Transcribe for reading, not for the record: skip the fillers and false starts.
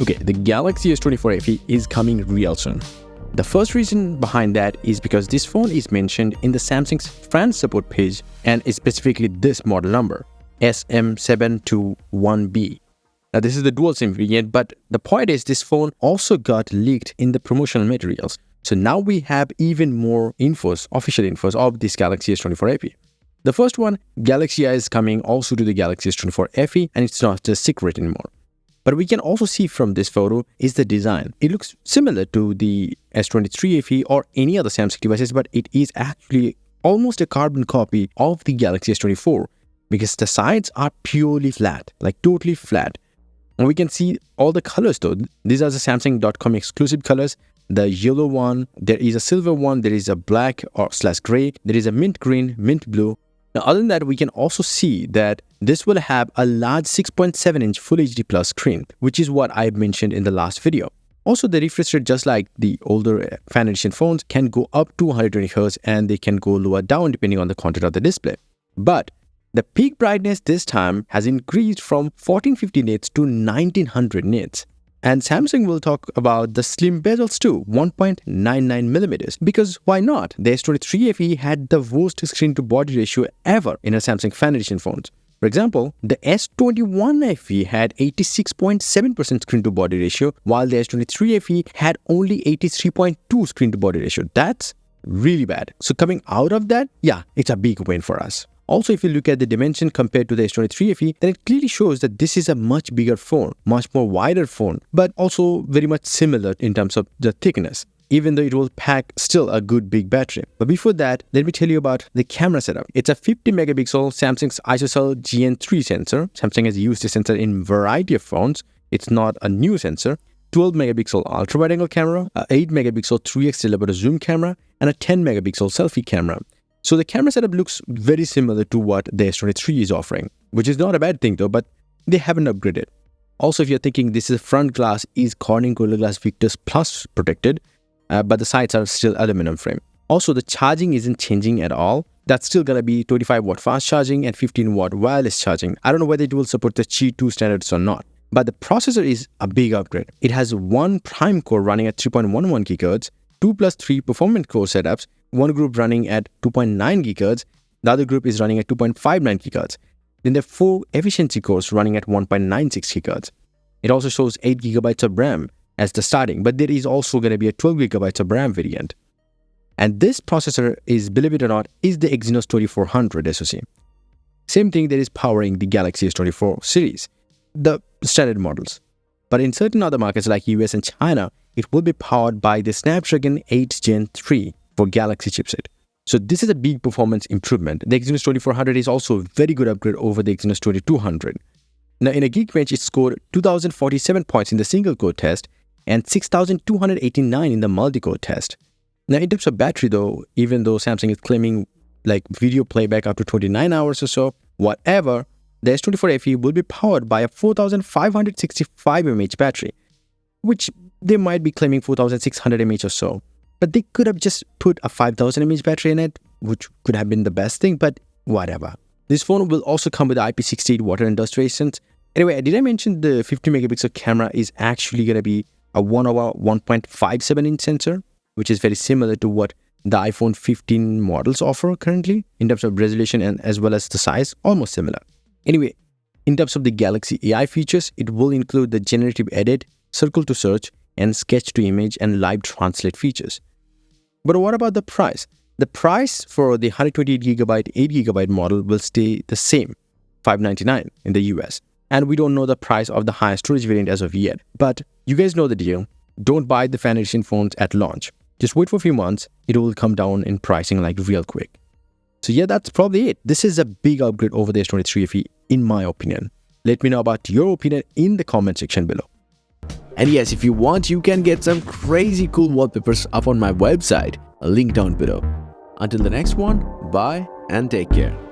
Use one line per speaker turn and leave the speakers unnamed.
Okay, the Galaxy S24 FE is coming real soon. The first reason behind that is because this phone is mentioned in the Samsung's France support page and is specifically this model number, SM721B. Now this is the dual SIM variant, but the point is this phone also got leaked in the promotional materials. So now we have even more official infos of this Galaxy S24 FE. The first one, Galaxy Eye is coming also to the Galaxy S24 FE, and it's not just secret anymore. But we can also see from this photo is the design. It looks similar to the S23 FE or any other Samsung devices, but it is actually almost a carbon copy of the Galaxy S24 because the sides are purely flat, like totally flat. And we can see all the colors though. These are the Samsung.com exclusive colors. The yellow one, there is a silver one, there is a black or / gray, there is a mint green, mint blue. Now, other than that, we can also see that this will have a large 6.7-inch Full HD Plus screen, which is what I mentioned in the last video. Also, the refresh rate, just like the older Fan Edition phones, can go up to 120Hz and they can go lower down depending on the content of the display. But the peak brightness this time has increased from 1450 nits to 1900 nits. And Samsung will talk about the slim bezels too, 1.99mm, because why not? The S23 FE had the worst screen-to-body ratio ever in a Samsung Fan Edition phones. For example, the S21 FE had 86.7% screen-to-body ratio, while the S23 FE had only 83.2 screen-to-body ratio. That's really bad. So coming out of that, yeah, it's a big win for us. Also, if you look at the dimension compared to the S23 FE, then it clearly shows that this is a much bigger phone, much more wider phone, but also very much similar in terms of the thickness, even though it will pack still a good big battery. But before that, let me tell you about the camera setup. It's a 50-megapixel Samsung's ISOCELL GN3 sensor. Samsung has used this sensor in a variety of phones. It's not a new sensor. 12-megapixel ultra-wide-angle camera, a 8-megapixel 3x telemeter zoom camera, and a 10-megapixel selfie camera. So the camera setup looks very similar to what the S23 is offering, which is not a bad thing though, but they haven't upgraded. Also, if you're thinking this is front glass is Corning Gorilla Glass Victus Plus protected, but the sides are still aluminum frame. Also, the charging isn't changing at all. That's still gonna be 25-watt fast charging and 15-watt wireless charging. I don't know whether it will support the Qi 2 standards or not. But the processor is a big upgrade. It has one prime core running at 3.11 GHz, 2+3 performance core setups, one group running at 2.9 GHz, the other group is running at 2.59 GHz. Then there are 4 efficiency cores running at 1.96 GHz. It also shows 8 GB of RAM as the starting, but there is also going to be a 12 GB of RAM variant. And this processor is, believe it or not, is the Exynos 2400 SoC. Same thing that is powering the Galaxy S24 series, the standard models. But in certain other markets like US and China, it will be powered by the Snapdragon 8 Gen 3 for Galaxy chipset. So this is a big performance improvement. The Exynos 2400 is also a very good upgrade over the Exynos 2200. Now in a Geekbench, it scored 2047 points in the single core test and 6289 in the multi-core test. Now in terms of battery though, even though Samsung is claiming like video playback up to 29 hours or so, whatever, the S24 FE will be powered by a 4565 mAh battery, which they might be claiming 4600 mAh or so. But they could have just put a 5000 mAh battery in it, which could have been the best thing, but whatever. This phone will also come with IP68 water and dust resistance. Anyway, did I mention the 50-megapixel camera is actually going to be a 1.57-inch sensor, which is very similar to what the iPhone 15 models offer currently in terms of resolution and as well as the size, almost similar. Anyway, in terms of the Galaxy AI features, it will include the generative edit, circle to search, and sketch to image and live translate features. But what about the price? The price for the 128GB 8GB model will stay the same, $599 in the US. And we don't know the price of the higher storage variant as of yet. But you guys know the deal. Don't buy the Fan Edition phones at launch. Just wait for a few months. It will come down in pricing like real quick. So yeah, that's probably it. This is a big upgrade over the S23 FE in my opinion. Let me know about your opinion in the comment section below.
And yes, if you want, you can get some crazy cool wallpapers up on my website, a link down below. Until the next one, bye and take care.